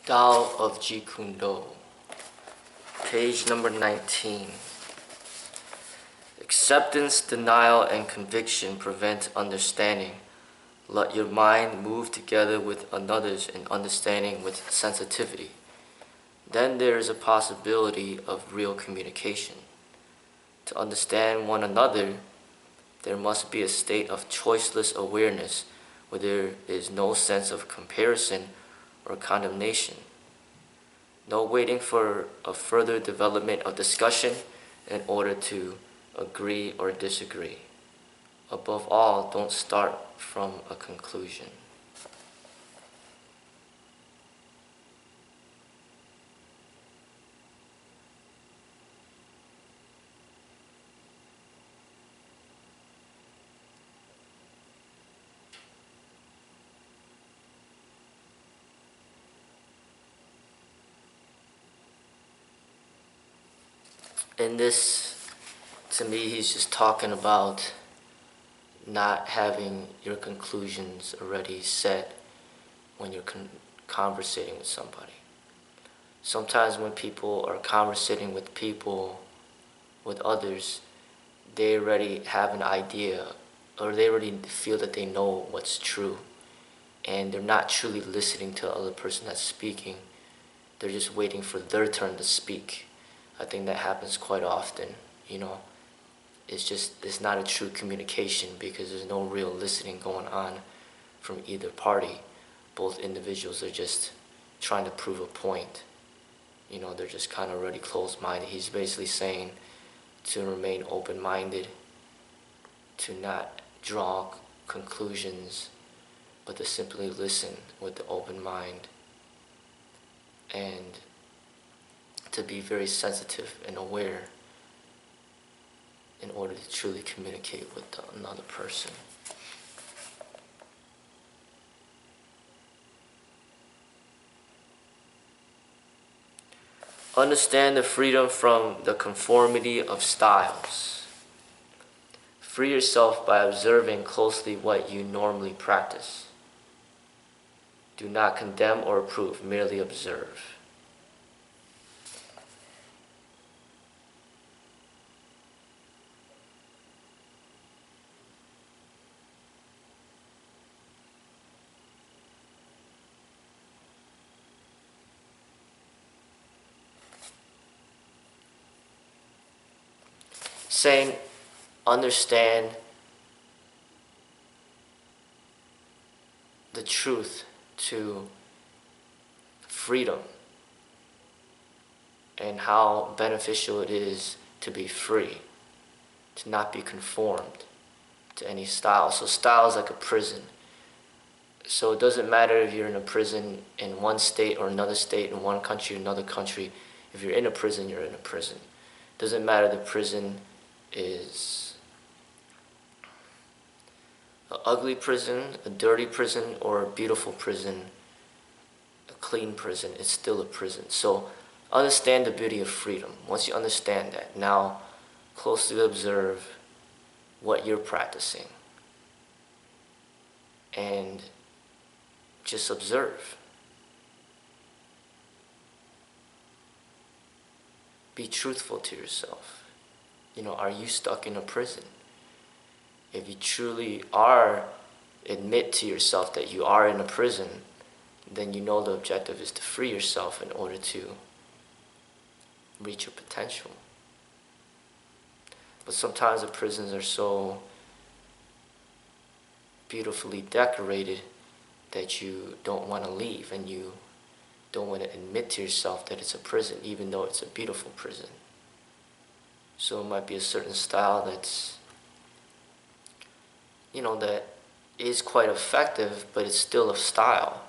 Tao of Jeet Kune, page number 19. Acceptance, denial, and conviction prevent understanding. Let your mind move together with another's in understanding with sensitivity. Then there is a possibility of real communication. To understand one another, there must be a state of choiceless awareness where there is no sense of comparison or condemnation. No waiting for a further development of discussion in order to agree or disagree. Above all, don't start from a conclusion. In this, to me, he's just talking about not having your conclusions already set when you're conversating with somebody. Sometimes when people are conversating with others, they already have an idea, or they already feel that they know what's true, and they're not truly listening to the other person that's speaking. They're just waiting for their turn to speak. I think that happens quite often, It's not a true communication because there's no real listening going on from either party. Both individuals are just trying to prove a point. They're just kind of already closed-minded. He's basically saying to remain open-minded, to not draw conclusions, but to simply listen with the open mind, and to be very sensitive and aware in order to truly communicate with another person. Understand the freedom from the conformity of styles. Free yourself by observing closely what you normally practice. Do not condemn or approve, merely observe. Saying, understand the truth to freedom and how beneficial it is to be free, to not be conformed to any style. So style is like a prison. So it doesn't matter if you're in a prison in one state or another state, in one country or another country. If you're in a prison, you're in a prison. It doesn't matter the prison is an ugly prison, a dirty prison, or a beautiful prison, a clean prison. It's still a prison. So understand the beauty of freedom. Once you understand that, now closely observe what you're practicing and just observe. Be truthful to yourself. Are you stuck in a prison? If you truly admit to yourself that you are in a prison, then the objective is to free yourself in order to reach your potential. But sometimes the prisons are so beautifully decorated that you don't want to leave, and you don't want to admit to yourself that it's a prison, even though it's a beautiful prison. So it might be a certain style that's, that is quite effective, but it's still a style.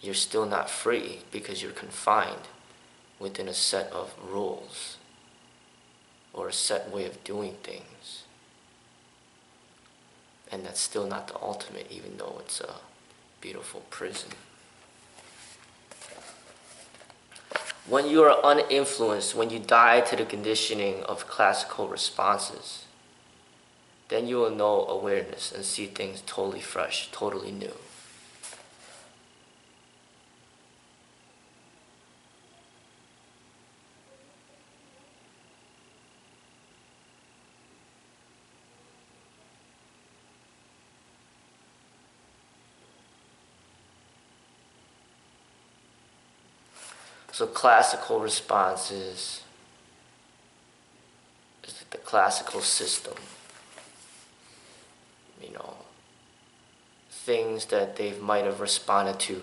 You're still not free because you're confined within a set of rules or a set way of doing things. And that's still not the ultimate, even though it's a beautiful prison. When you are uninfluenced, when you die to the conditioning of classical responses, then you will know awareness and see things totally fresh, totally new. So classical response is the classical system. You know, things that they might have responded to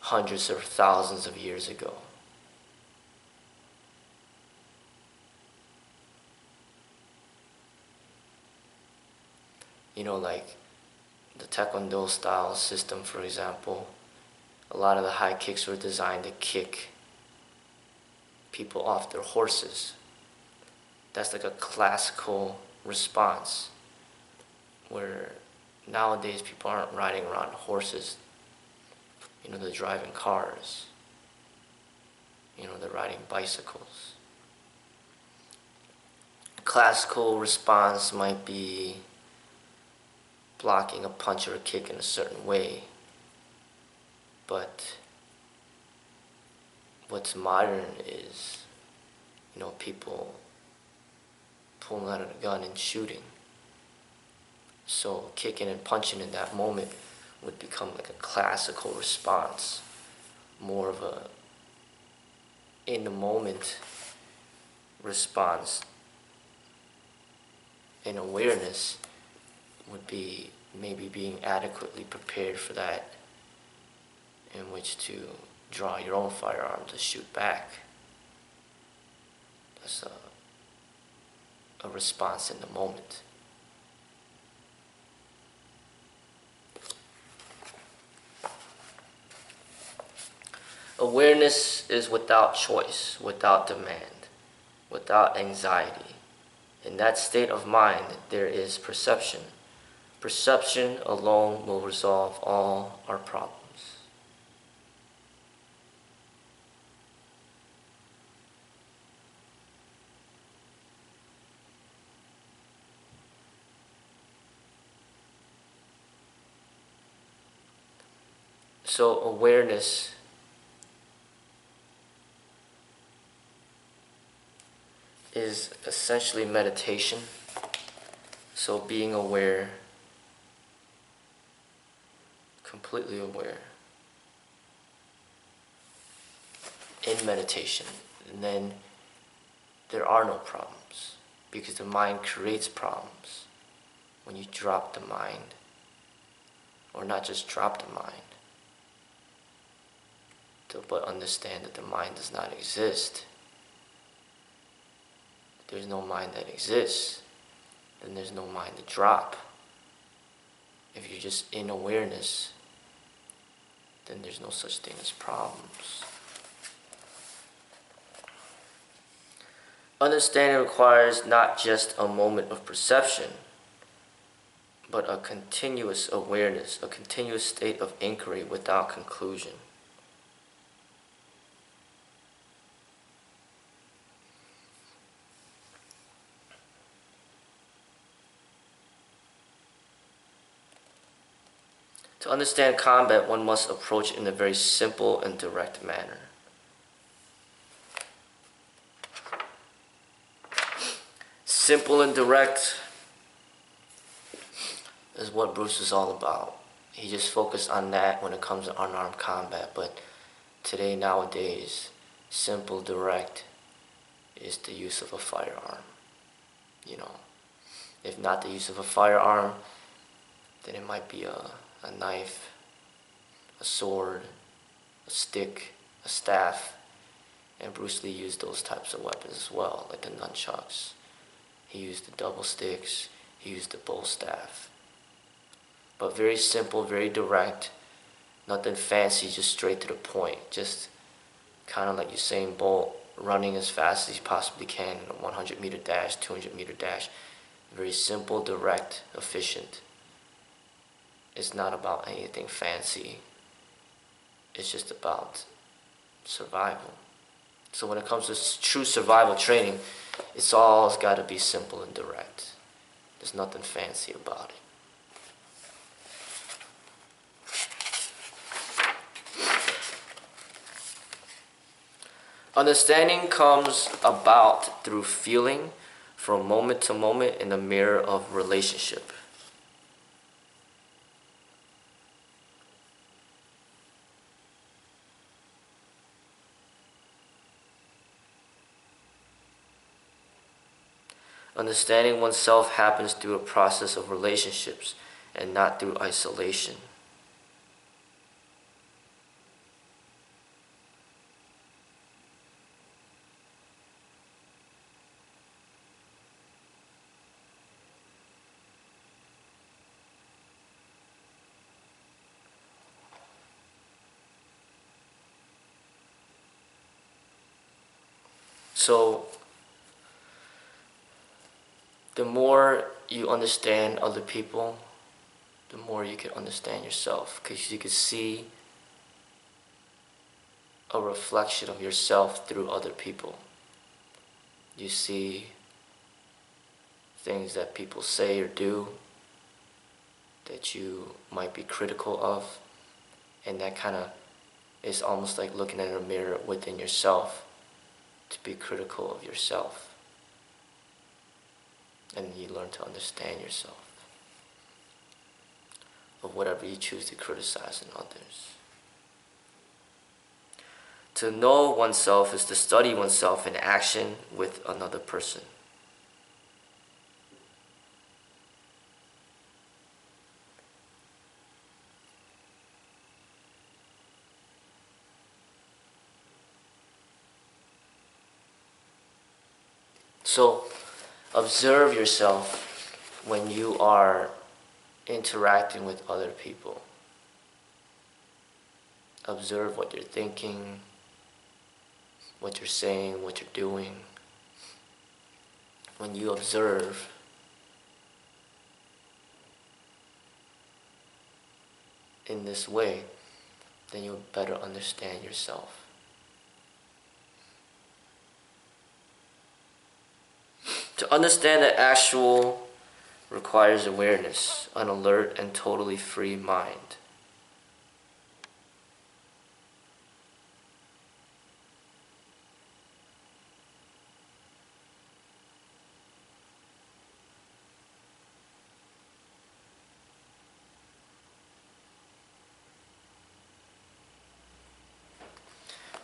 hundreds or thousands of years ago. You know, like the Taekwondo style system, for example, a lot of the high kicks were designed to kick people off their horses. That's like a classical response, where nowadays people aren't riding around horses. You know, they're driving cars. You know, they're riding bicycles. Classical response might be blocking a punch or a kick in a certain way. But what's modern is, you know, people pulling out a gun and shooting. So kicking and punching in that moment would become like a classical response, more of a in the moment response. And awareness would be maybe being adequately prepared for that, in which to draw your own firearm to shoot back. That's a response in the moment. Awareness is without choice, without demand, without anxiety. In that state of mind, there is perception. Perception alone will resolve all our problems. So awareness is essentially meditation. So being aware, completely aware in meditation. And then there are no problems, because the mind creates problems when you drop the mind, or not just drop the mind, but understand that the mind does not exist. There's no mind that exists, then there's no mind to drop. If you're just in awareness, then there's no such thing as problems. Understanding requires not just a moment of perception, but a continuous awareness, a continuous state of inquiry without conclusion. To understand combat, one must approach it in a very simple and direct manner. Simple and direct is what Bruce is all about. He just focused on that when it comes to unarmed combat, but today, nowadays, simple, direct is the use of a firearm. You know, if not the use of a firearm, then it might be a knife, a sword, a stick, a staff, and Bruce Lee used those types of weapons as well, like the nunchucks. He used the double sticks, he used the bow staff. But very simple, very direct, nothing fancy, just straight to the point. Just kind of like Usain Bolt, running as fast as he possibly can in a 100-meter dash, 200-meter dash. Very simple, direct, efficient. It's not about anything fancy. It's just about survival. So when it comes to true survival training, it's all got to be simple and direct. There's nothing fancy about it. Understanding comes about through feeling from moment to moment in the mirror of relationship. Understanding oneself happens through a process of relationships and not through isolation. So, the more you understand other people, the more you can understand yourself, because you can see a reflection of yourself through other people. You see things that people say or do that you might be critical of, and that kind of is almost like looking at a mirror within yourself to be critical of yourself. And you learn to understand yourself of whatever you choose to criticize in others. To know oneself is to study oneself in action with another person. So, observe yourself when you are interacting with other people. Observe what you're thinking, what you're saying, what you're doing. When you observe, in this way, then you'll better understand yourself. To understand the actual requires awareness, an alert and totally free mind.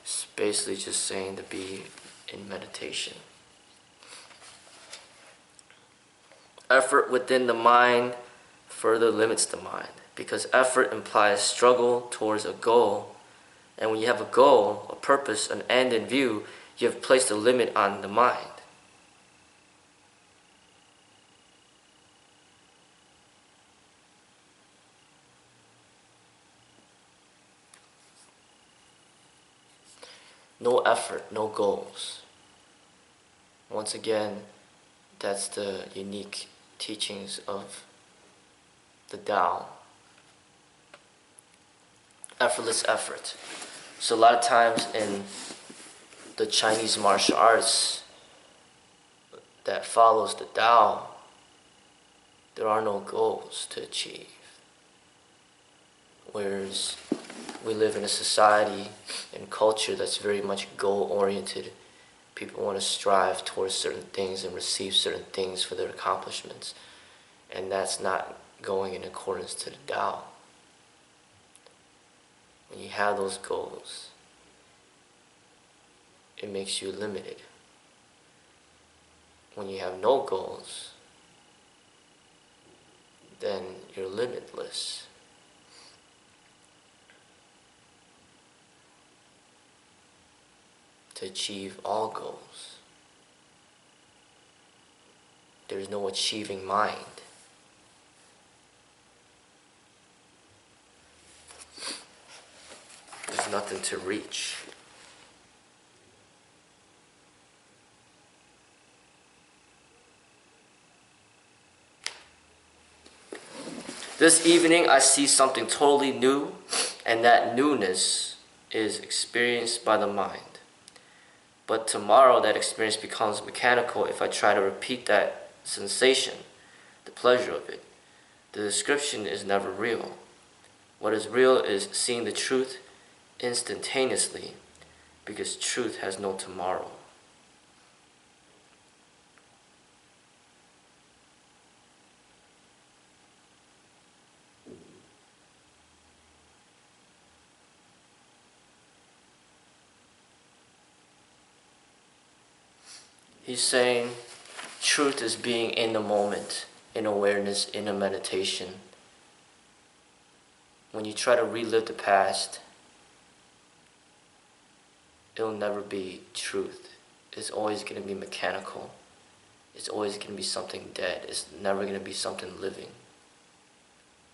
It's basically just saying to be in meditation. Effort within the mind further limits the mind, because effort implies struggle towards a goal, and when you have a goal, a purpose, an end in view, you have placed a limit on the mind. No effort, no goals. Once again, that's the unique teachings of the Tao. Effortless effort. So a lot of times in the Chinese martial arts that follows the Tao, there are no goals to achieve. Whereas we live in a society and culture that's very much goal-oriented. People want to strive towards certain things and receive certain things for their accomplishments. And that's not going in accordance to the Tao. When you have those goals, it makes you limited. When you have no goals, then you're limitless. To achieve all goals, there's no achieving mind. There's nothing to reach. This evening I see something totally new, and that newness is experienced by the mind. But tomorrow that experience becomes mechanical if I try to repeat that sensation, the pleasure of it. The description is never real. What is real is seeing the truth instantaneously, because truth has no tomorrow. He's saying Truth is being in the moment, in awareness, in a meditation. When you try to relive the past, it'll never be truth. It's always going to be mechanical. It's always going to be something dead. It's never going to be something living.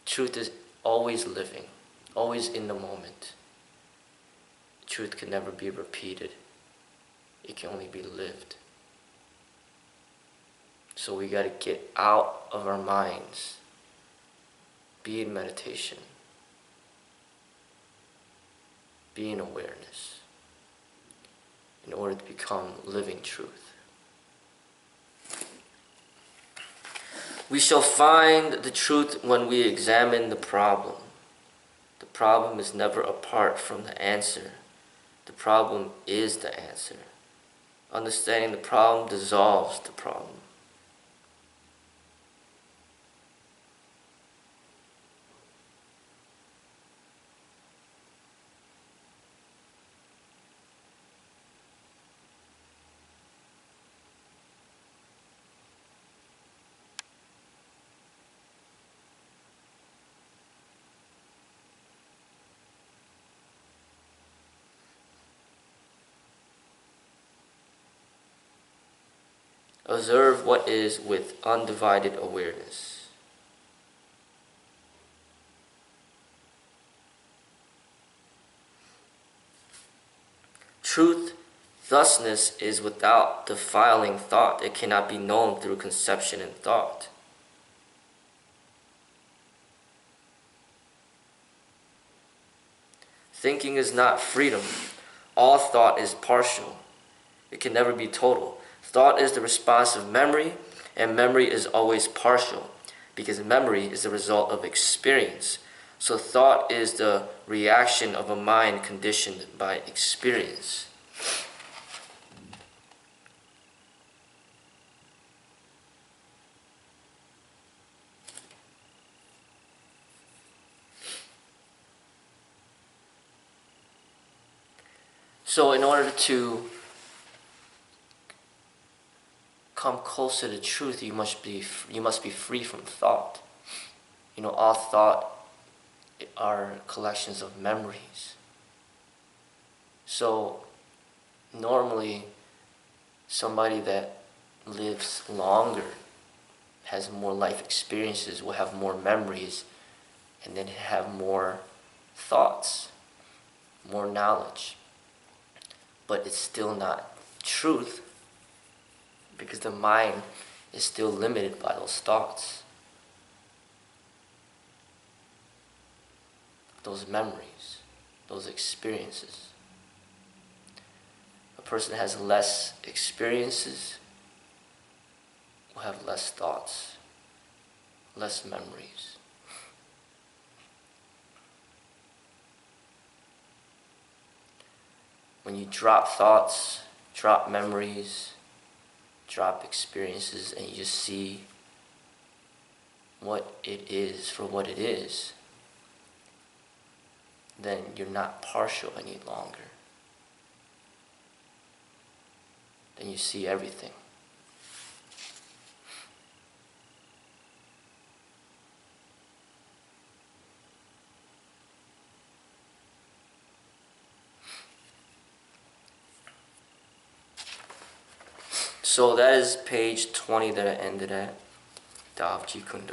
Truth is always living, always in the moment. Truth can never be repeated. It can only be lived. So we got to get out of our minds, be in meditation, be in awareness, in order to become living truth. We shall find the truth when we examine the problem. The problem is never apart from the answer. The problem is the answer. Understanding the problem dissolves the problem. Observe what is with undivided awareness. Truth, thusness, is without defiling thought. It cannot be known through conception and thought. Thinking is not freedom. All thought is partial. It can never be total. Thought is the response of memory, and memory is always partial, because memory is the result of experience. So thought is the reaction of a mind conditioned by experience. So in order to come closer to truth, you must be free from thought. All thought are collections of memories. So normally somebody that lives longer, has more life experiences, will have more memories, and then have more thoughts, more knowledge. But it's still not truth, because the mind is still limited by those thoughts, those memories, those experiences. A person has less experiences will have less thoughts, less memories. When you drop thoughts, drop memories, drop experiences, and you just see what it is for what it is, then you're not partial any longer. Then you see everything. So that is page 20 that I ended at, Tao of Jeet Kune.